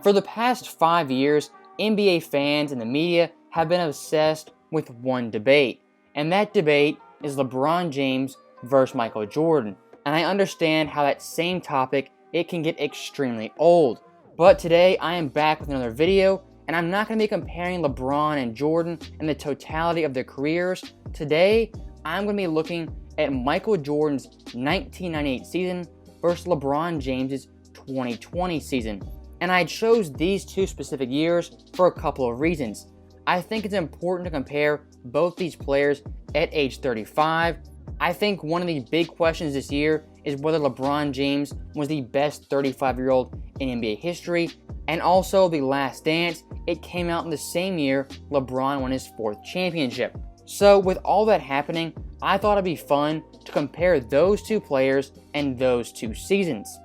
For the past 5 years, NBA fans and the media have been obsessed with one debate, and that debate is LeBron James versus Michael Jordan. And I understand how that same topic, it can get extremely old. But today I am back with another video, and I'm not going to be comparing LeBron and Jordan and the totality of their careers. Today, I'm going to be looking at Michael Jordan's 1998 season versus LeBron James's 2020 season. And I chose these two specific years for a couple of reasons. I think it's important to compare both these players at age 35. I think one of the big questions this year is whether LeBron James was the best 35-year-old in NBA history. And also The Last Dance, it came out in the same year LeBron won his 4th championship. So with all that happening, I thought it'd be fun to compare those two players and those two seasons.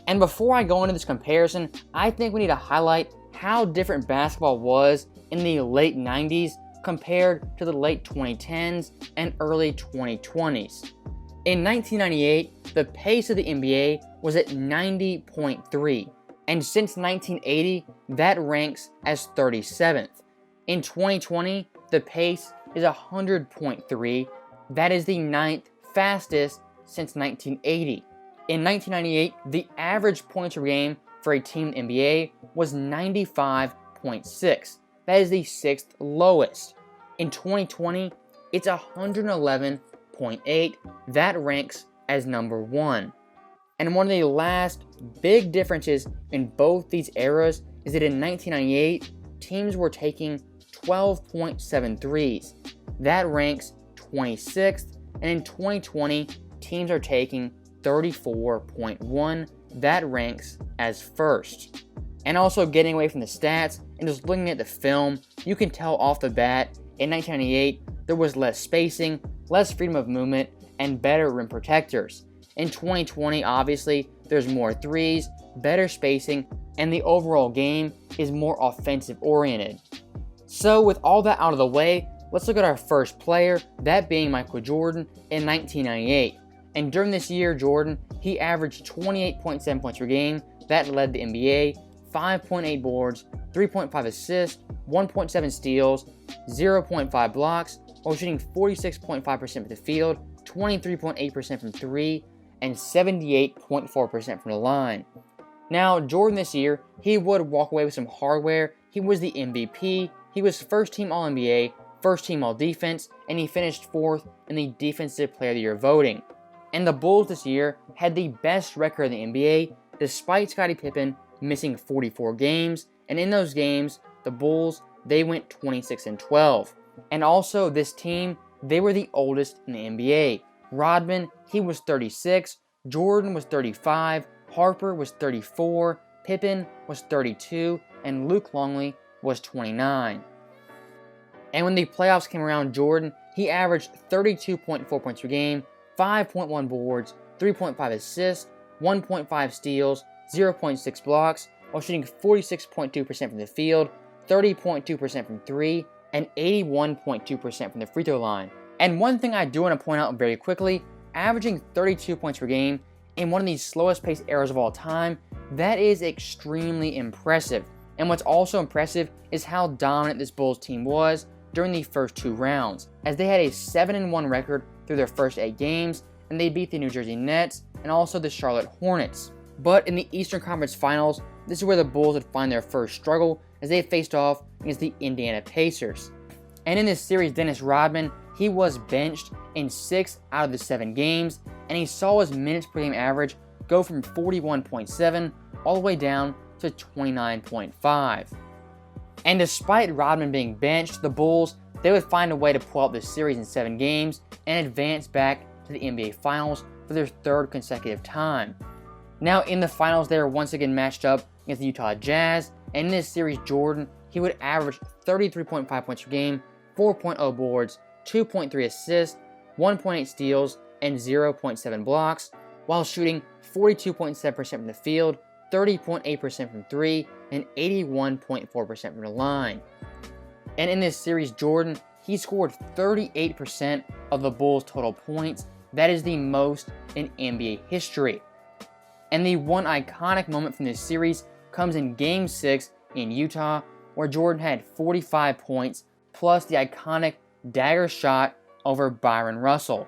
And before I go into this comparison, I think we need to highlight how different basketball was in the late 90s compared to the late 2010s and early 2020s. In 1998, the pace of the NBA was at 90.3, and since 1980, that ranks as 37th. In 2020, the pace is 100.3, that is the 9th fastest since 1980. In 1998, the average points per game for a team in the NBA was 95.6. That is the 6th lowest. In 2020, it's 111.8. That ranks as number 1. And one of the last big differences in both these eras is that in 1998, teams were taking 12.7 threes. That ranks 26th. And in 2020, teams are taking 34.1. That ranks as 1st. And also getting away from the stats and just looking at the film, you can tell off the bat in 1998 there was less spacing, less freedom of movement, and better rim protectors. In 2020, obviously, there's more threes, better spacing, and the overall game is more offensive oriented. So with all that out of the way, let's look at our first player, that being Michael Jordan in 1998. And during this year, Jordan, he averaged 28.7 points per game. That led the NBA, 5.8 boards, 3.5 assists, 1.7 steals, 0.5 blocks, while shooting 46.5% from the field, 23.8% from 3, and 78.4% from the line. Now, Jordan this year, he would walk away with some hardware. He was the MVP, he was first-team All-NBA, first-team All-Defense, and he finished 4th in the Defensive Player of the Year voting. And the Bulls this year had the best record in the NBA, despite Scottie Pippen missing 44 games, and in those games, the Bulls, they went 26-12. And also, this team, they were the oldest in the NBA. Rodman, he was 36, Jordan was 35, Harper was 34, Pippen was 32, and Luke Longley was 29. And when the playoffs came around, Jordan, he averaged 32.4 points per game, 5.1 boards, 3.5 assists, 1.5 steals, 0.6 blocks, while shooting 46.2% from the field, 30.2% from 3, and 81.2% from the free throw line. And one thing I do want to point out very quickly, averaging 32 points per game in one of the slowest paced eras of all time, that is extremely impressive. And what's also impressive is how dominant this Bulls team was during the first 2 rounds, as they had a 7-1 record through their first 8 games, and they beat the New Jersey Nets and also the Charlotte Hornets. But in the Eastern Conference Finals, this is where the Bulls would find their first struggle as they faced off against the Indiana Pacers. And in this series, Dennis Rodman, he was benched in 6 out of the 7 games, and he saw his minutes per game average go from 41.7 all the way down to 29.5. And despite Rodman being benched, the Bulls, they would find a way to pull out this series in 7 games and advance back to the NBA Finals for their 3rd consecutive time. Now in the finals, they were once again matched up against the Utah Jazz, and in this series, Jordan, he would average 33.5 points per game, 4.0 boards, 2.3 assists, 1.8 steals, and 0.7 blocks, while shooting 42.7% from the field, 30.8% from 3, and 81.4% from the line. And in this series, Jordan, he scored 38% of the Bulls' total points. That is the most in NBA history. And the one iconic moment from this series comes in Game 6 in Utah, where Jordan had 45 points, plus the iconic dagger shot over Byron Russell.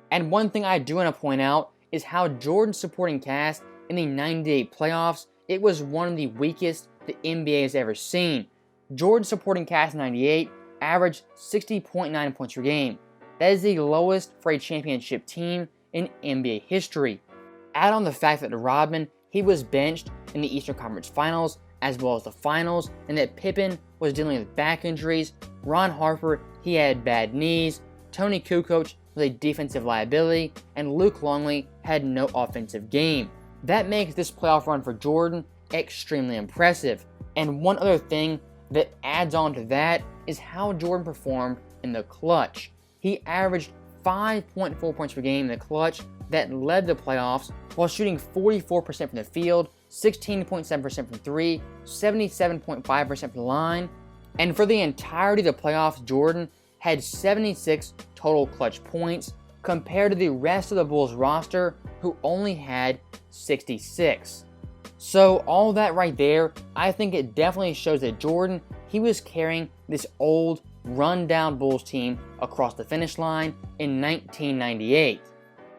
And one thing I do want to point out is how Jordan's supporting cast in the 98 playoffs, it was one of the weakest the NBA has ever seen. Jordan's supporting cast in 98 averaged 60.9 points per game. That is the lowest for a championship team in NBA history. Add on the fact that Rodman, he was benched in the Eastern Conference Finals as well as the Finals, and that Pippen was dealing with back injuries. Ron Harper, he had bad knees. Tony Kukoc was a defensive liability, and Luke Longley had no offensive game. That makes this playoff run for Jordan extremely impressive. And one other thing that adds on to that is how Jordan performed in the clutch. He averaged 5.4 points per game in the clutch that led the playoffs while shooting 44% from the field, 16.7% from 3, 77.5% from the line. And for the entirety of the playoffs, Jordan had 76 total clutch points compared to the rest of the Bulls roster, who only had 66. So all that right there, I think it definitely shows that Jordan, he was carrying this old, run-down Bulls team across the finish line in 1998.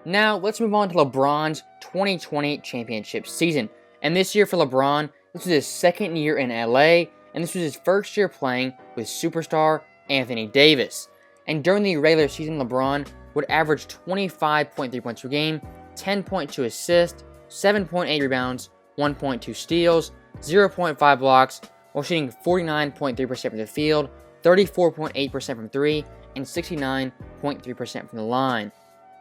Now, let's move on to LeBron's 2020 championship season. And this year for LeBron, this was his second year in LA, and this was his first year playing with superstar Anthony Davis. And during the regular season, LeBron would average 25.3 points per game, 10.2 assists, 7.8 rebounds, 1.2 steals, 0.5 blocks, while shooting 49.3% from the field, 34.8% from 3, and 69.3% from the line.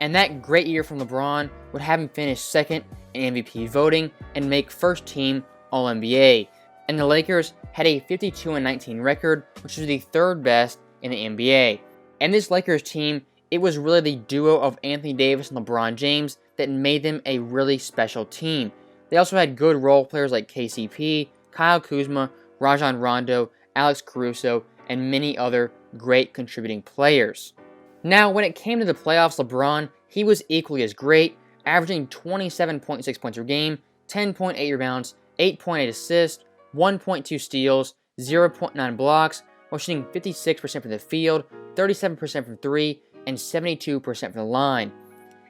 And that great year from LeBron would have him finish second in MVP voting and make first team All-NBA. And the Lakers had a 52-19 record, which was the third best in the NBA. And this Lakers team, it was really the duo of Anthony Davis and LeBron James that made them a really special team. They also had good role players like KCP, Kyle Kuzma, Rajon Rondo, Alex Caruso, and many other great contributing players. Now, when it came to the playoffs, LeBron, he was equally as great, averaging 27.6 points per game, 10.8 rebounds, 8.8 assists, 1.2 steals, 0.9 blocks, while shooting 56% from the field, 37% from 3, and 72% from the line.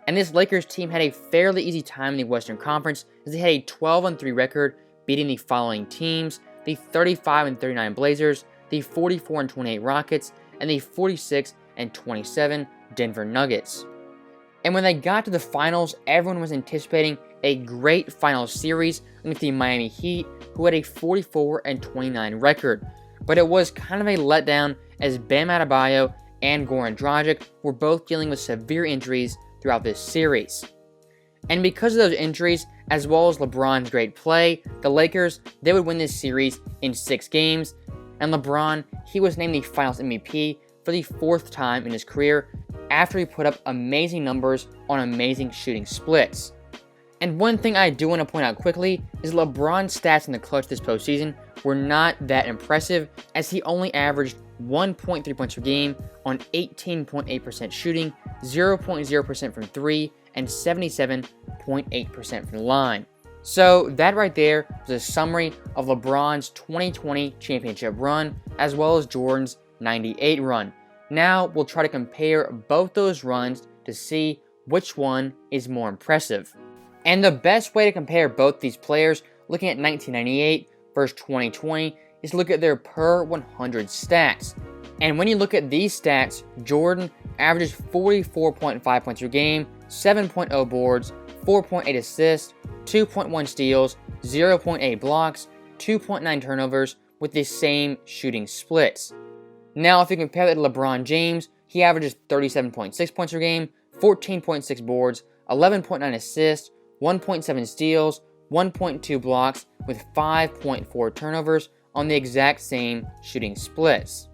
And this Lakers team had a fairly easy time in the Western Conference, as they had a 12-3 record, beating the following teams: the 35-39 Blazers, the 44-28 Rockets, and the 46-27 Denver Nuggets. And when they got to the finals, everyone was anticipating a great final series against the Miami Heat, who had a 44-29 record. But it was kind of a letdown, as Bam Adebayo and Goran Dragic were both dealing with severe injuries throughout this series. And because of those injuries, as well as LeBron's great play, the Lakers, they would win this series in 6 games, and LeBron, he was named the Finals MVP for the 4th time in his career after he put up amazing numbers on amazing shooting splits. And one thing I do want to point out quickly is LeBron's stats in the clutch this postseason were not that impressive, as he only averaged 1.3 points per game on 18.8% shooting, 0.0% from 3, and 77.8% from the line. So that right there was a summary of LeBron's 2020 championship run, as well as Jordan's 98 run. Now we'll try to compare both those runs to see which one is more impressive. And the best way to compare both these players, looking at 1998 versus 2020, is to look at their per 100 stats. And when you look at these stats, Jordan averages 44.5 points per game, 7.0 boards, 4.8 assists, 2.1 steals, 0.8 blocks, 2.9 turnovers with the same shooting splits. Now, if you compare that to LeBron James, he averages 37.6 points per game, 14.6 boards, 11.9 assists, 1.7 steals, 1.2 blocks with 5.4 turnovers on the exact same shooting splits.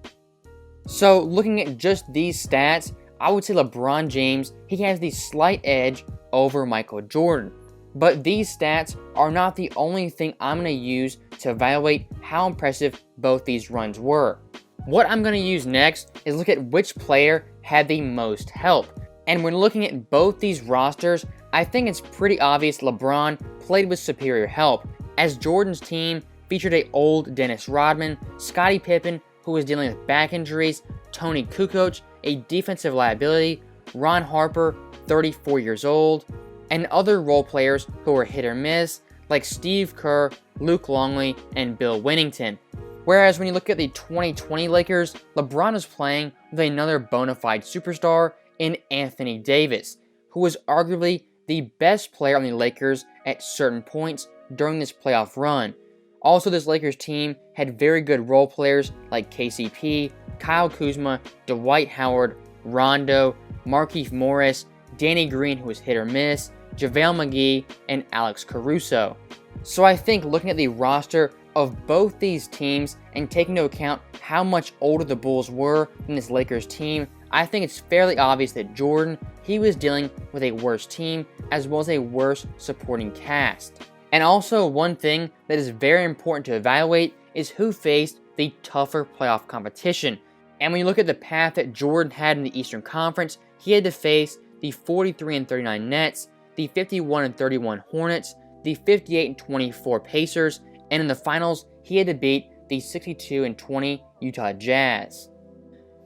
So looking at just these stats, I would say LeBron James, he has the slight edge over Michael Jordan. But these stats are not the only thing I'm going to use to evaluate how impressive both these runs were. What I'm going to use next is look at which player had the most help. And when looking at both these rosters, I think it's pretty obvious LeBron played with superior help, as Jordan's team featured a old Dennis Rodman, Scottie Pippen, who was dealing with back injuries, Tony Kukoc, a defensive liability, Ron Harper, 34 years old, and other role players who were hit or miss, like Steve Kerr, Luke Longley, and Bill Winnington. Whereas when you look at the 2020 Lakers, LeBron is playing with another bona fide superstar in Anthony Davis, who was arguably the best player on the Lakers at certain points during this playoff run. Also, this Lakers team had very good role players like KCP, Kyle Kuzma, Dwight Howard, Rondo, Markieff Morris, Danny Green, who was hit or miss, JaVale McGee, and Alex Caruso. So I think looking at the roster of both these teams and taking into account how much older the Bulls were than this Lakers team, I think it's fairly obvious that Jordan, he was dealing with a worse team as well as a worse supporting cast. And also, one thing that is very important to evaluate is who faced the tougher playoff competition. And when you look at the path that Jordan had in the Eastern Conference, he had to face the 43-39 Nets, the 51-31 Hornets, the 58-24 Pacers, and in the finals, he had to beat the 62-20 Utah Jazz.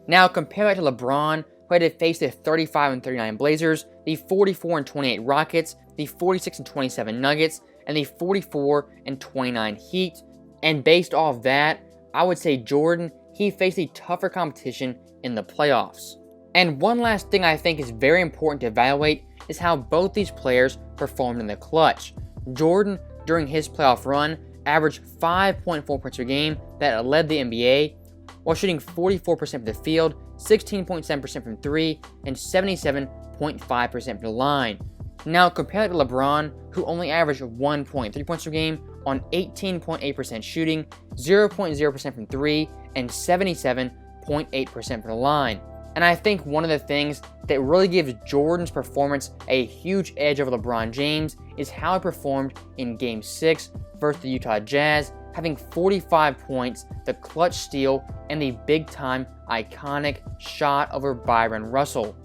Now, compare that to LeBron, who had to face the 35-39 Blazers, the 44-28 Rockets, the 46-27 Nuggets, and the 44-29 Heat. And based off that, I would say Jordan, he faced a tougher competition in the playoffs. And one last thing I think is very important to evaluate is how both these players performed in the clutch. Jordan, during his playoff run, averaged 5.4 points per game that led the NBA, while shooting 44% from the field, 16.7% from 3, and 77.5% from the line. Now, compare that to LeBron, who only averaged 1.3 points per game on 18.8% shooting, 0.0% from 3, and 77.8% from the line. And I think one of the things that really gives Jordan's performance a huge edge over LeBron James is how he performed in Game 6 versus the Utah Jazz, having 45 points, the clutch steal, and the big-time iconic shot over Byron Russell.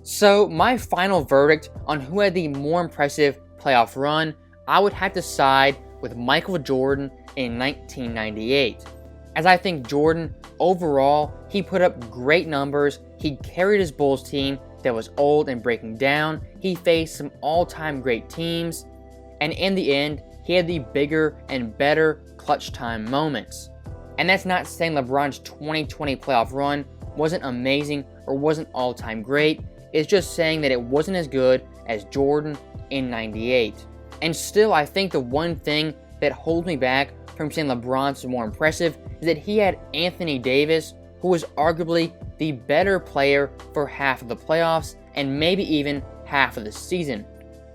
So my final verdict on who had the more impressive playoff run, I would have to side with Michael Jordan in 1998. As I think Jordan, overall, he put up great numbers, he carried his Bulls team that was old and breaking down, he faced some all-time great teams, and in the end, he had the bigger and better clutch time moments. And that's not saying LeBron's 2020 playoff run wasn't amazing or wasn't all-time great, it's just saying that it wasn't as good as Jordan in 98. And still, I think the one thing that holds me back from saying LeBron's more impressive is that he had Anthony Davis, who was arguably the better player for half of the playoffs and maybe even half of the season.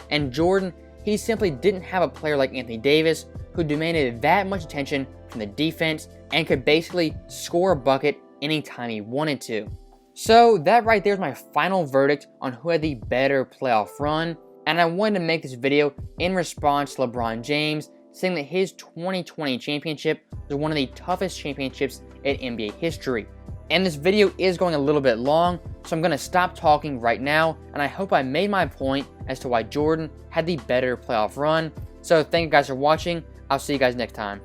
And Jordan, he simply didn't have a player like Anthony Davis who demanded that much attention from the defense and could basically score a bucket anytime he wanted to. So that right there is my final verdict on who had the better playoff run, and I wanted to make this video in response to LeBron James saying that his 2020 championship was one of the toughest championships in NBA history. And this video is going a little bit long, so I'm going to stop talking right now, and I hope I made my point as to why Jordan had the better playoff run. So thank you guys for watching. I'll see you guys next time.